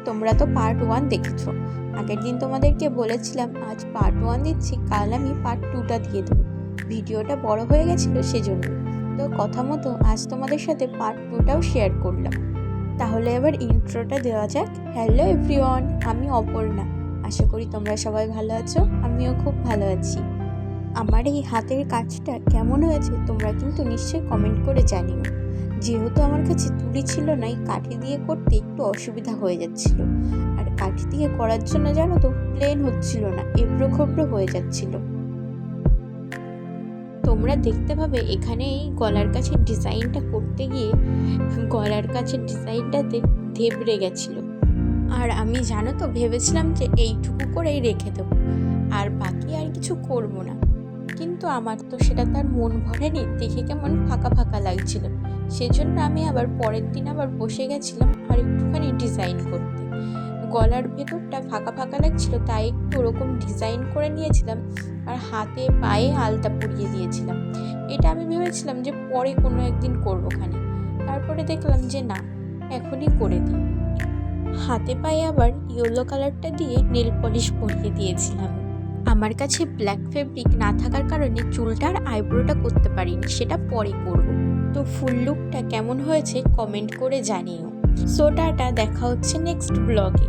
তোমরা তো পার্ট 1 দেখেছো। আগের দিন তোমাদেরকে বলেছিলাম আজ পার্ট 1 দিচ্ছি, কাল আমি পার্ট 2টা দিয়ে দেবো। ভিডিওটা বড় হয়ে গেছিলো সেজন্য। তো কথা মতো আজ তোমাদের সাথে পার্ট 2টাও শেয়ার করলাম। তাহলে এবার ইন্ট্রোটা দেওয়া যাক। হ্যালো এভরিওয়ান, আমি অপর্ণা। আশা করি তোমরা সবাই ভালো আছো, আমিও খুব ভালো আছি। আমার এই হাতের কাজটা কেমন হয়েছে তোমরা কিন্তু নিশ্চয়ই কমেন্ট করে জানিও। যেহেতু আমার কাছে তুলি ছিল না, এই কাঠি দিয়ে করতে একটু অসুবিধা হয়ে যাচ্ছিল। আর কাঠি দিয়ে করার জন্য জানো তো প্লেন হচ্ছিল না, এবড়ো খবড়ো হয়ে যাচ্ছিল। তোমরা দেখতে পাবে এখানে এই গলার কাছের ডিজাইনটা করতে গিয়ে গলার কাছের ডিজাইনটাতে ধেবড়ে গেছিল। আর আমি জানো তো ভেবেছিলাম যে এইটুকু করেই রেখে দেবো, আর বাকি আর কিছু করব না। কিন্তু আমার তো সেটা তার মন ভরেনি, দেখে কেমন ফাঁকা ফাঁকা লাগছিল। সেজন্য আমি আবার পরের দিন আবার বসে গেছিলাম আর একটুখানি ডিজাইন করতে। গলার ভেতরটা ফাঁকা ফাঁকা লাগছিল, তাই একটু ওরকম ডিজাইন করে নিয়েছিলাম আর হাতে পায়ে আলতা পরিয়ে দিয়েছিলাম। এটা আমি ভেবেছিলাম যে পরে কোনো একদিন করবো খানি, তারপরে দেখলাম যে না, এখনই করে দিই। হাতে পায়ে আবার ইয়েলো কালারটা দিয়ে নেল পলিশ পরিয়ে দিয়েছিলাম। আমার কাছে ব্ল্যাক ফেব্রিক না থাকার কারণে চুলটা আর আইব্রোটা করতে পারিনি, সেটা পরে করব। তো ফুল লুকটা কেমন হয়েছে কমেন্ট করে জানিও। সো টাটা, দেখা হচ্ছে নেক্সট ব্লগে।